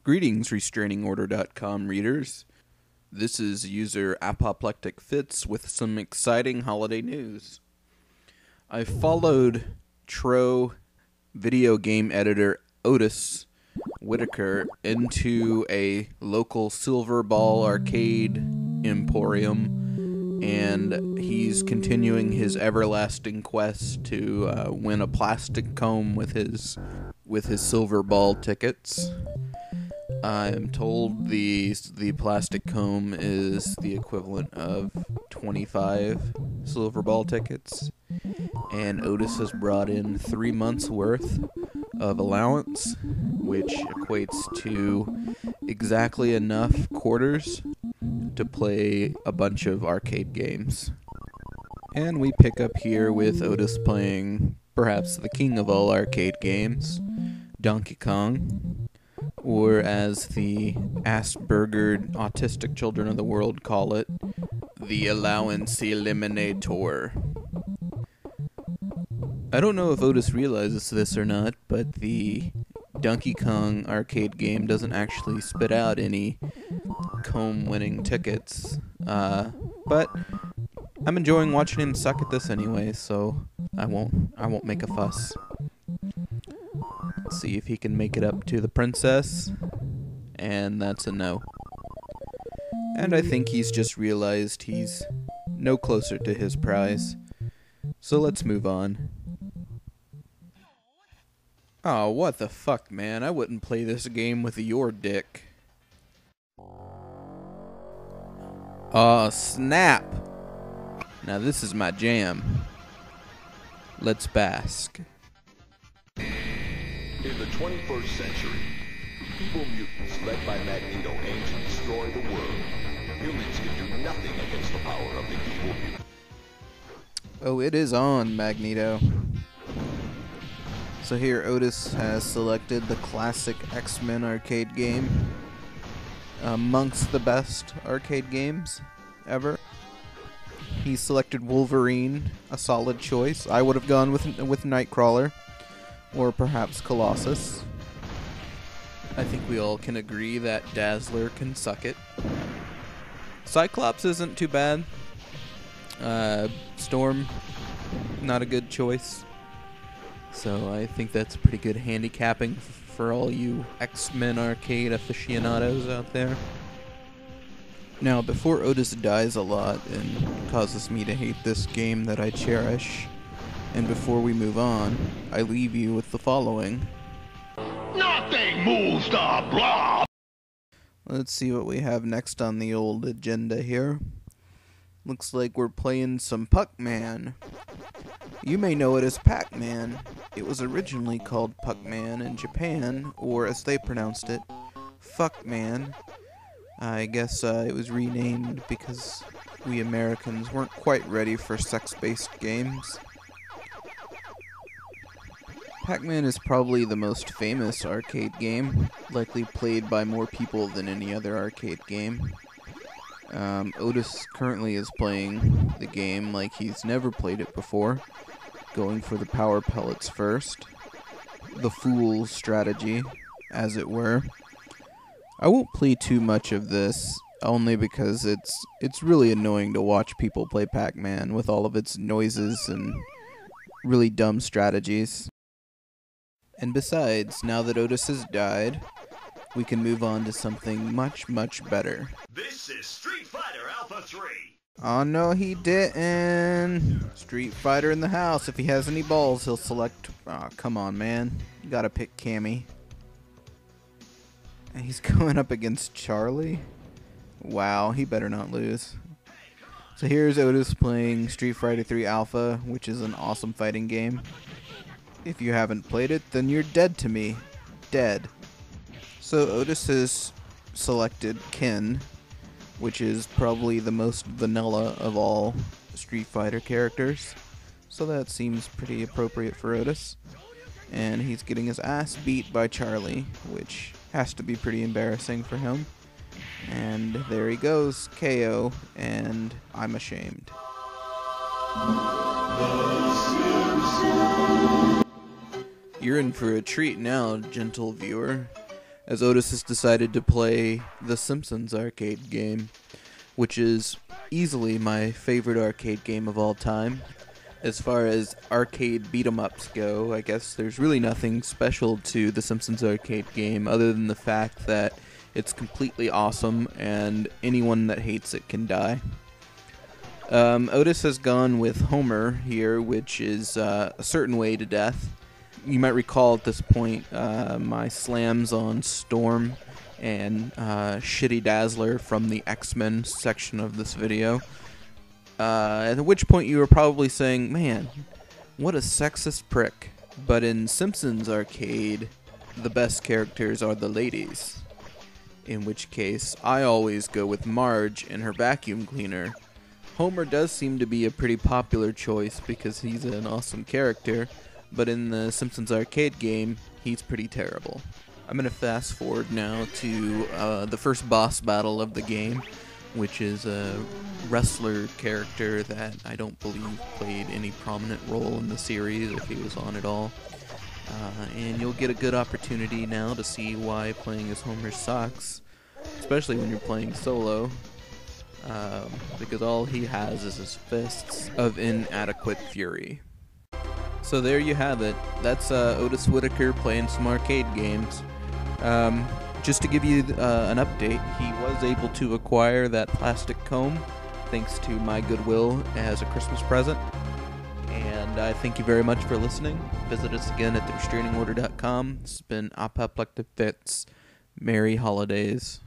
Greetings, restrainingorder.com readers. This is user Apoplectic Fitz with some exciting holiday news. I followed Tro video game editor Otis Whitaker into a local silver ball arcade emporium, and he's continuing his everlasting quest to win a plastic comb with his silver ball tickets. I'm told the plastic comb is the equivalent of 25 silver ball tickets, and Otis has brought in 3 months worth of allowance, which equates to exactly enough quarters to play a bunch of arcade games. And we pick up here with Otis playing perhaps the king of all arcade games, Donkey Kong, or as the Aspergered autistic children of the world call it, the Allowance Eliminator. I don't know if Otis realizes this or not, but the Donkey Kong arcade game doesn't actually spit out any comb-winning tickets, but I'm enjoying watching him suck at this anyway, so I won't make a fuss. Let's see if he can make it up to the princess, and that's a no. And I think he's just realized he's no closer to his prize, so let's move on. Oh, what the fuck, man? I wouldn't play this game with your dick. Oh, snap! Now this is my jam. Let's bask. In the 21st century, evil mutants led by Magneto aim to destroy the world. Humans can do nothing against the power of the evil mutant. Oh, it is on, Magneto. So here Otis has selected the classic X-Men arcade game, amongst the best arcade games ever. He selected Wolverine, a solid choice. I would have gone with Nightcrawler, or perhaps Colossus. I think we all can agree that Dazzler can suck it. Cyclops isn't too bad. Storm, not a good choice. So I think that's pretty good handicapping for all you X-Men arcade aficionados out there. Now, before Otis dies a lot and causes me to hate this game that I cherish, and before we move on, I leave you with the following. Nothing moves the blob! Let's see what we have next on the old agenda here. Looks like we're playing some Puck-Man. You may know it as Pac-Man. It was originally called Puck-Man in Japan, or as they pronounced it, Fuck-Man. I guess it was renamed because we Americans weren't quite ready for sex-based games. Pac-Man is probably the most famous arcade game, likely played by more people than any other arcade game. Otis currently is playing the game like he's never played it before, going for the power pellets first. The fool's strategy, as it were. I won't play too much of this, only because it's really annoying to watch people play Pac-Man with all of its noises and really dumb strategies. And besides, now that Otis has died, we can move on to something much, much better. This is Street Fighter Alpha 3! Oh no, he didn't! Street Fighter in the house. If he has any balls, he'll select... Oh, come on, man. You gotta pick Cammy. And he's going up against Charlie? Wow, he better not lose. So here's Otis playing Street Fighter 3 Alpha, which is an awesome fighting game. If you haven't played it, then you're dead to me. Dead. So Otis has selected Ken, which is probably the most vanilla of all Street Fighter characters. So that seems pretty appropriate for Otis. And he's getting his ass beat by Charlie, which has to be pretty embarrassing for him. And there he goes, KO, and I'm ashamed. You're in for a treat now, gentle viewer, as Otis has decided to play the Simpsons arcade game, which is easily my favorite arcade game of all time. As far as arcade beat-em-ups go, I guess there's really nothing special to the Simpsons arcade game other than the fact that it's completely awesome and anyone that hates it can die. Otis has gone with Homer here, which is a certain way to death. You might recall at this point my slams on Storm and Shitty Dazzler from the X-Men section of this video. At which point you were probably saying, man, what a sexist prick. But in Simpsons arcade, the best characters are the ladies. In which case, I always go with Marge and her vacuum cleaner. Homer does seem to be a pretty popular choice because he's an awesome character, but in the Simpsons arcade game, he's pretty terrible. I'm going to fast forward now to the first boss battle of the game, which is a wrestler character that I don't believe played any prominent role in the series, if he was on at all. And you'll get a good opportunity now to see why playing as Homer sucks, especially when you're playing solo, because all he has is his fists of inadequate fury. So there you have it. That's Otis Whitaker playing some arcade games. Just to give you an update, he was able to acquire that plastic comb thanks to my goodwill as a Christmas present. And I thank you very much for listening. Visit us again at therestrainingorder.com. This has been Apoplectic Fits. Merry Holidays.